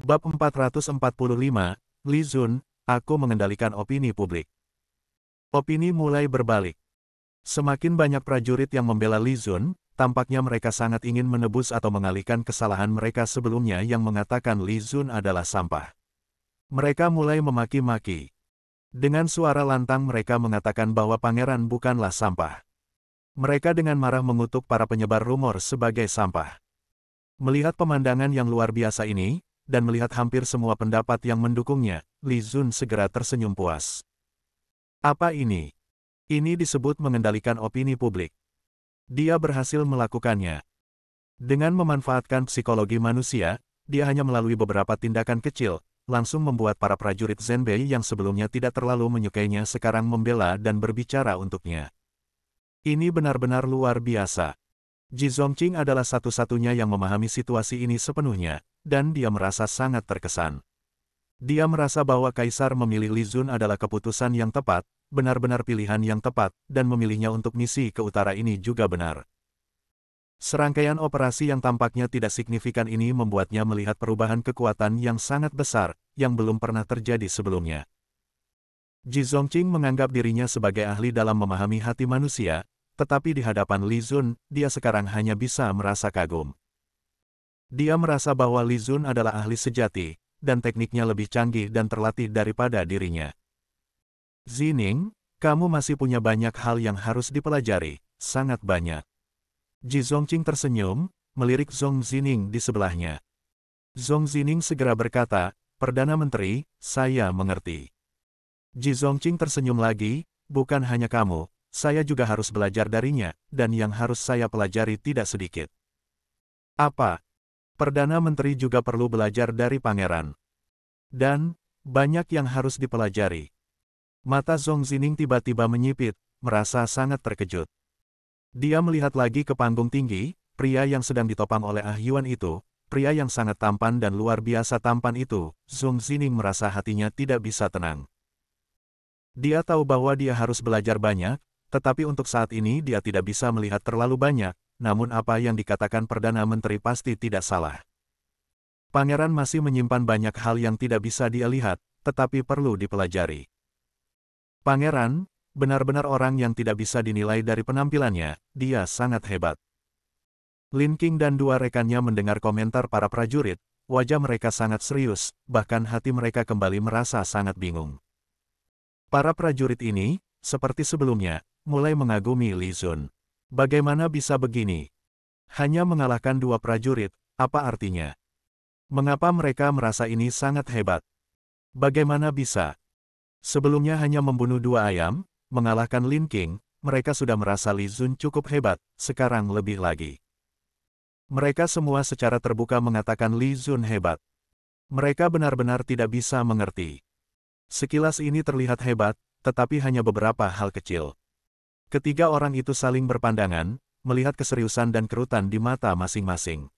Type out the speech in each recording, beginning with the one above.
Bab 445, Li Zun, aku mengendalikan opini publik. Opini mulai berbalik. Semakin banyak prajurit yang membela Li Zun, tampaknya mereka sangat ingin menebus atau mengalihkan kesalahan mereka sebelumnya yang mengatakan Li Zun adalah sampah. Mereka mulai memaki-maki. Dengan suara lantang mereka mengatakan bahwa pangeran bukanlah sampah. Mereka dengan marah mengutuk para penyebar rumor sebagai sampah. Melihat pemandangan yang luar biasa ini, dan melihat hampir semua pendapat yang mendukungnya, Li Zun segera tersenyum puas. Apa ini? Ini disebut mengendalikan opini publik. Dia berhasil melakukannya. Dengan memanfaatkan psikologi manusia, dia hanya melalui beberapa tindakan kecil, langsung membuat para prajurit Zenbei yang sebelumnya tidak terlalu menyukainya sekarang membela dan berbicara untuknya. Ini benar-benar luar biasa. Ji Zongqing adalah satu-satunya yang memahami situasi ini sepenuhnya, dan dia merasa sangat terkesan. Dia merasa bahwa Kaisar memilih Li Zun adalah keputusan yang tepat, benar-benar pilihan yang tepat, dan memilihnya untuk misi ke utara ini juga benar. Serangkaian operasi yang tampaknya tidak signifikan ini membuatnya melihat perubahan kekuatan yang sangat besar, yang belum pernah terjadi sebelumnya. Ji Zongqing menganggap dirinya sebagai ahli dalam memahami hati manusia, tetapi di hadapan Li Zun, dia sekarang hanya bisa merasa kagum. Dia merasa bahwa Li Zun adalah ahli sejati, dan tekniknya lebih canggih dan terlatih daripada dirinya. Zining, kamu masih punya banyak hal yang harus dipelajari, sangat banyak. Ji Zongqing tersenyum, melirik Zhong Zining di sebelahnya. Zhong Zining segera berkata, Perdana Menteri, saya mengerti. Ji Zongqing tersenyum lagi, bukan hanya kamu, saya juga harus belajar darinya, dan yang harus saya pelajari tidak sedikit. Apa? Perdana Menteri juga perlu belajar dari pangeran. Dan, banyak yang harus dipelajari. Mata Zhong Zining tiba-tiba menyipit, merasa sangat terkejut. Dia melihat lagi ke panggung tinggi, pria yang sedang ditopang oleh Ah Yuan itu, pria yang sangat tampan dan luar biasa tampan itu, Zhong Zining merasa hatinya tidak bisa tenang. Dia tahu bahwa dia harus belajar banyak, tetapi untuk saat ini dia tidak bisa melihat terlalu banyak, namun apa yang dikatakan Perdana Menteri pasti tidak salah. Pangeran masih menyimpan banyak hal yang tidak bisa dia lihat, tetapi perlu dipelajari. Pangeran, benar-benar orang yang tidak bisa dinilai dari penampilannya, dia sangat hebat. Lin Qing dan dua rekannya mendengar komentar para prajurit, wajah mereka sangat serius, bahkan hati mereka kembali merasa sangat bingung. Para prajurit ini, seperti sebelumnya, mulai mengagumi Li Zun. Bagaimana bisa begini? Hanya mengalahkan dua prajurit, apa artinya? Mengapa mereka merasa ini sangat hebat? Bagaimana bisa? Sebelumnya hanya membunuh dua ayam, mengalahkan Lin Qing, mereka sudah merasa Li Zun cukup hebat, sekarang lebih lagi. Mereka semua secara terbuka mengatakan Li Zun hebat. Mereka benar-benar tidak bisa mengerti. Sekilas ini terlihat hebat, tetapi hanya beberapa hal kecil. Ketiga orang itu saling berpandangan, melihat keseriusan dan kerutan di mata masing-masing.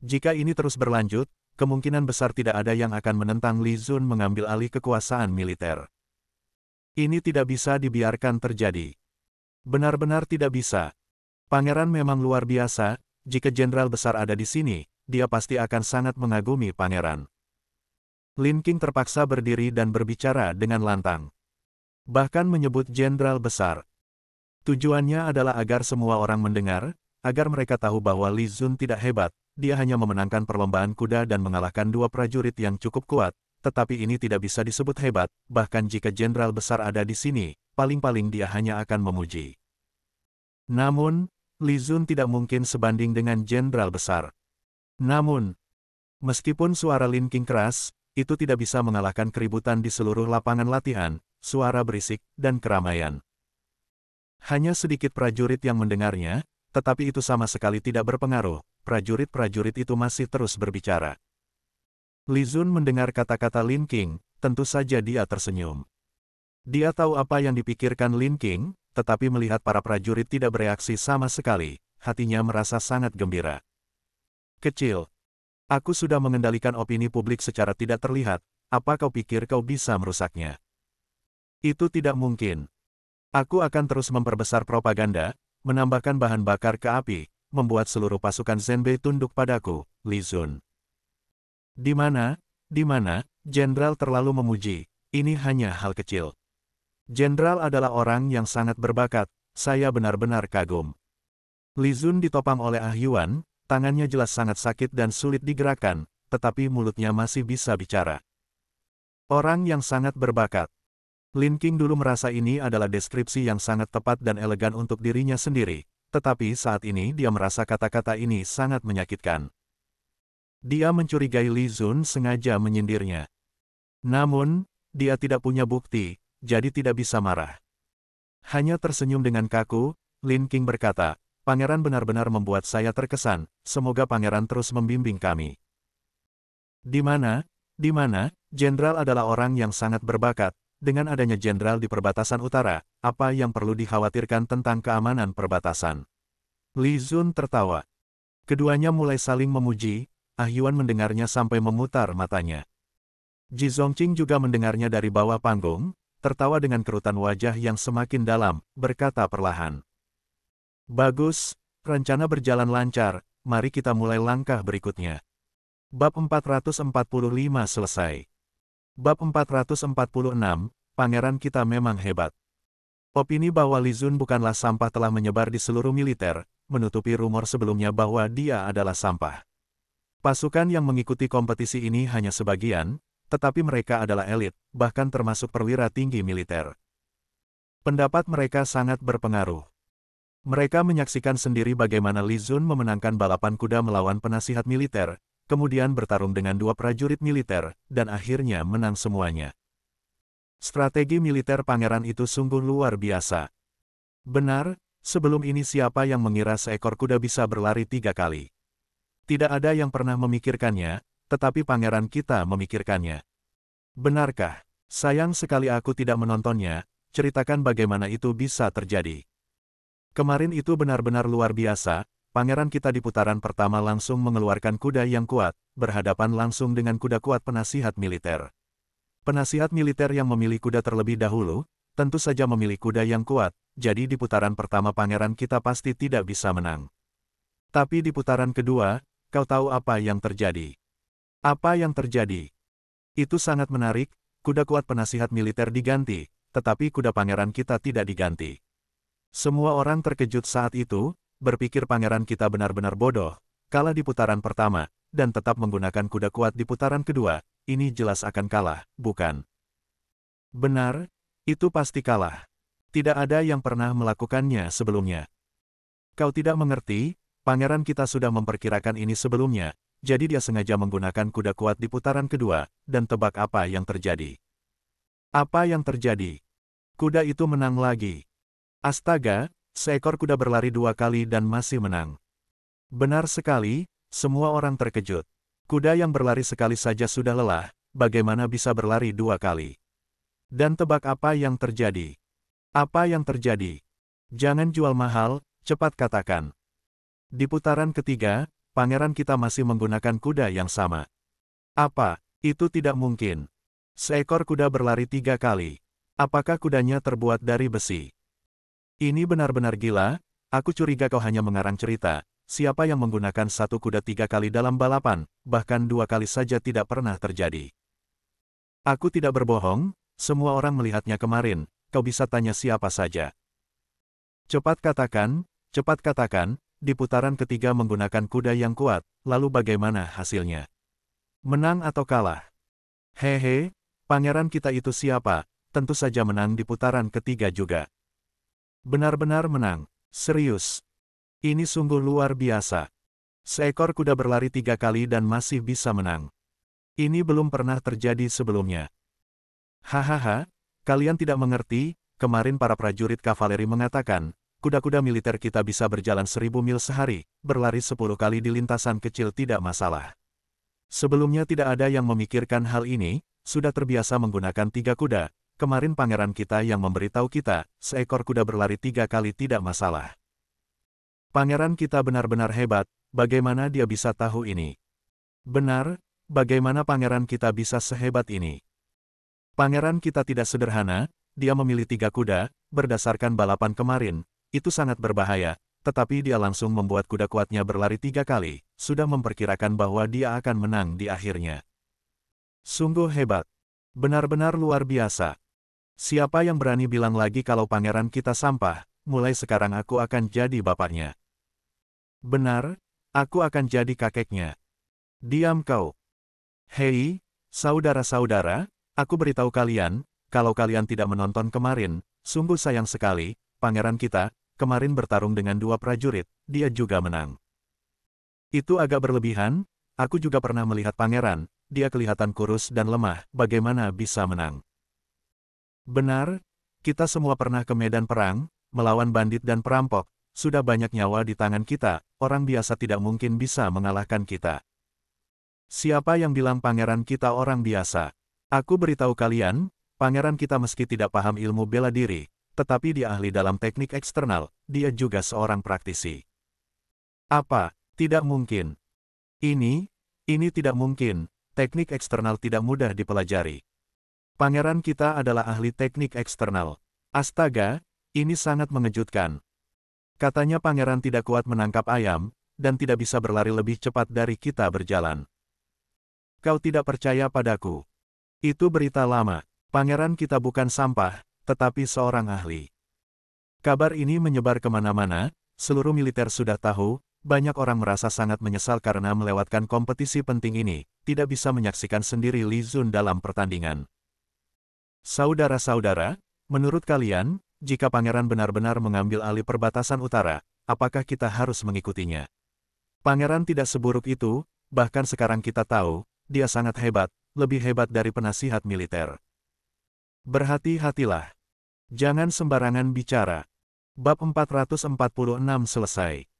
Jika ini terus berlanjut, kemungkinan besar tidak ada yang akan menentang Li Zun mengambil alih kekuasaan militer. Ini tidak bisa dibiarkan terjadi. Benar-benar tidak bisa. Pangeran memang luar biasa, jika jenderal besar ada di sini, dia pasti akan sangat mengagumi pangeran. Lin Qing terpaksa berdiri dan berbicara dengan lantang. Bahkan menyebut jenderal besar. Tujuannya adalah agar semua orang mendengar, agar mereka tahu bahwa Li Zun tidak hebat, dia hanya memenangkan perlombaan kuda dan mengalahkan dua prajurit yang cukup kuat, tetapi ini tidak bisa disebut hebat, bahkan jika jenderal besar ada di sini, paling-paling dia hanya akan memuji. Namun, Li Zun tidak mungkin sebanding dengan jenderal besar. Namun, meskipun suara Lin Qing keras, itu tidak bisa mengalahkan keributan di seluruh lapangan latihan, suara berisik, dan keramaian. Hanya sedikit prajurit yang mendengarnya, tetapi itu sama sekali tidak berpengaruh, prajurit-prajurit itu masih terus berbicara. Li Zun mendengar kata-kata Lin Qing, tentu saja dia tersenyum. Dia tahu apa yang dipikirkan Lin Qing, tetapi melihat para prajurit tidak bereaksi sama sekali, hatinya merasa sangat gembira. Kecil. Aku sudah mengendalikan opini publik secara tidak terlihat, apa kau pikir kau bisa merusaknya? Itu tidak mungkin. Aku akan terus memperbesar propaganda, menambahkan bahan bakar ke api, membuat seluruh pasukan Zenbei tunduk padaku, Li Zun. Di mana, Jenderal terlalu memuji, ini hanya hal kecil. Jenderal adalah orang yang sangat berbakat, saya benar-benar kagum. Li Zun ditopang oleh Ah Yuan, tangannya jelas sangat sakit dan sulit digerakkan, tetapi mulutnya masih bisa bicara. Orang yang sangat berbakat. Lin Qing dulu merasa ini adalah deskripsi yang sangat tepat dan elegan untuk dirinya sendiri, tetapi saat ini dia merasa kata-kata ini sangat menyakitkan. Dia mencurigai Li Zun sengaja menyindirnya. Namun, dia tidak punya bukti, jadi tidak bisa marah. Hanya tersenyum dengan kaku, Lin Qing berkata, "Pangeran benar-benar membuat saya terkesan, semoga pangeran terus membimbing kami." Di mana, Jenderal adalah orang yang sangat berbakat, dengan adanya jenderal di perbatasan utara, apa yang perlu dikhawatirkan tentang keamanan perbatasan? Li Zun tertawa. Keduanya mulai saling memuji, Ah Yuan mendengarnya sampai memutar matanya. Ji Zongqing juga mendengarnya dari bawah panggung, tertawa dengan kerutan wajah yang semakin dalam, berkata perlahan. Bagus, rencana berjalan lancar, mari kita mulai langkah berikutnya. Bab 445 selesai. Bab 446, Pangeran kita memang hebat. Opini bahwa Li Zun bukanlah sampah telah menyebar di seluruh militer, menutupi rumor sebelumnya bahwa dia adalah sampah. Pasukan yang mengikuti kompetisi ini hanya sebagian, tetapi mereka adalah elit, bahkan termasuk perwira tinggi militer. Pendapat mereka sangat berpengaruh. Mereka menyaksikan sendiri bagaimana Li Zun memenangkan balapan kuda melawan penasihat militer, kemudian bertarung dengan dua prajurit militer, dan akhirnya menang semuanya. Strategi militer pangeran itu sungguh luar biasa. Benar, sebelum ini siapa yang mengira seekor kuda bisa berlari 3 kali? Tidak ada yang pernah memikirkannya, tetapi pangeran kita memikirkannya. Benarkah? Sayang sekali aku tidak menontonnya, ceritakan bagaimana itu bisa terjadi. Kemarin itu benar-benar luar biasa, pangeran kita di putaran pertama langsung mengeluarkan kuda yang kuat, berhadapan langsung dengan kuda kuat penasihat militer. Penasihat militer yang memilih kuda terlebih dahulu, tentu saja memilih kuda yang kuat, jadi di putaran pertama pangeran kita pasti tidak bisa menang. Tapi di putaran kedua, kau tahu apa yang terjadi? Apa yang terjadi? Itu sangat menarik, kuda kuat penasihat militer diganti, tetapi kuda pangeran kita tidak diganti. Semua orang terkejut saat itu, berpikir pangeran kita benar-benar bodoh, kalah di putaran pertama, dan tetap menggunakan kuda kuat di putaran kedua, ini jelas akan kalah, bukan? Benar, itu pasti kalah. Tidak ada yang pernah melakukannya sebelumnya. Kau tidak mengerti? Pangeran kita sudah memperkirakan ini sebelumnya, jadi dia sengaja menggunakan kuda kuat di putaran kedua, dan tebak apa yang terjadi. Apa yang terjadi? Kuda itu menang lagi. Astaga, seekor kuda berlari 2 kali dan masih menang. Benar sekali, semua orang terkejut. Kuda yang berlari sekali saja sudah lelah, bagaimana bisa berlari 2 kali? Dan tebak apa yang terjadi? Apa yang terjadi? Jangan jual mahal, cepat katakan. Di putaran ketiga, pangeran kita masih menggunakan kuda yang sama. Apa? Itu tidak mungkin. Seekor kuda berlari 3 kali. Apakah kudanya terbuat dari besi? Ini benar-benar gila, aku curiga kau hanya mengarang cerita. Siapa yang menggunakan satu kuda 3 kali dalam balapan, bahkan 2 kali saja tidak pernah terjadi. Aku tidak berbohong, semua orang melihatnya kemarin, kau bisa tanya siapa saja. Cepat katakan, di putaran ketiga menggunakan kuda yang kuat, lalu bagaimana hasilnya? Menang atau kalah? Hehe, pangeran kita itu siapa? Tentu saja menang di putaran ketiga juga. Benar-benar menang, serius. Ini sungguh luar biasa. Seekor kuda berlari 3 kali dan masih bisa menang. Ini belum pernah terjadi sebelumnya. Hahaha, kalian tidak mengerti, kemarin para prajurit kavaleri mengatakan, kuda-kuda militer kita bisa berjalan 1000 mil sehari, berlari 10 kali di lintasan kecil tidak masalah. Sebelumnya tidak ada yang memikirkan hal ini, sudah terbiasa menggunakan 3 kuda, kemarin pangeran kita yang memberitahu kita, seekor kuda berlari 3 kali tidak masalah. Pangeran kita benar-benar hebat, bagaimana dia bisa tahu ini? Benar, bagaimana pangeran kita bisa sehebat ini? Pangeran kita tidak sederhana, dia memilih 3 kuda, berdasarkan balapan kemarin, itu sangat berbahaya, tetapi dia langsung membuat kuda kuatnya berlari 3 kali, sudah memperkirakan bahwa dia akan menang di akhirnya. Sungguh hebat. Benar-benar luar biasa. Siapa yang berani bilang lagi kalau pangeran kita sampah, mulai sekarang aku akan jadi bapaknya. Benar, aku akan jadi kakeknya. Diam kau. Hei, saudara-saudara, aku beritahu kalian, kalau kalian tidak menonton kemarin, sungguh sayang sekali, pangeran kita, kemarin bertarung dengan 2 prajurit, dia juga menang. Itu agak berlebihan, aku juga pernah melihat pangeran, dia kelihatan kurus dan lemah, bagaimana bisa menang? Benar, kita semua pernah ke medan perang, melawan bandit dan perampok, sudah banyak nyawa di tangan kita, orang biasa tidak mungkin bisa mengalahkan kita. Siapa yang bilang pangeran kita orang biasa? Aku beritahu kalian, pangeran kita meski tidak paham ilmu bela diri, tetapi dia ahli dalam teknik eksternal, dia juga seorang praktisi. Apa? Tidak mungkin. Ini tidak mungkin, teknik eksternal tidak mudah dipelajari. Pangeran kita adalah ahli teknik eksternal. Astaga, ini sangat mengejutkan. Katanya pangeran tidak kuat menangkap ayam, dan tidak bisa berlari lebih cepat dari kita berjalan. Kau tidak percaya padaku? Itu berita lama. Pangeran kita bukan sampah, tetapi seorang ahli. Kabar ini menyebar kemana-mana, seluruh militer sudah tahu, banyak orang merasa sangat menyesal karena melewatkan kompetisi penting ini, tidak bisa menyaksikan sendiri Li Zun dalam pertandingan. Saudara-saudara, menurut kalian, jika pangeran benar-benar mengambil alih perbatasan utara, apakah kita harus mengikutinya? Pangeran tidak seburuk itu, bahkan sekarang kita tahu, dia sangat hebat, lebih hebat dari penasihat militer. Berhati-hatilah. Jangan sembarangan bicara. Bab 446 selesai.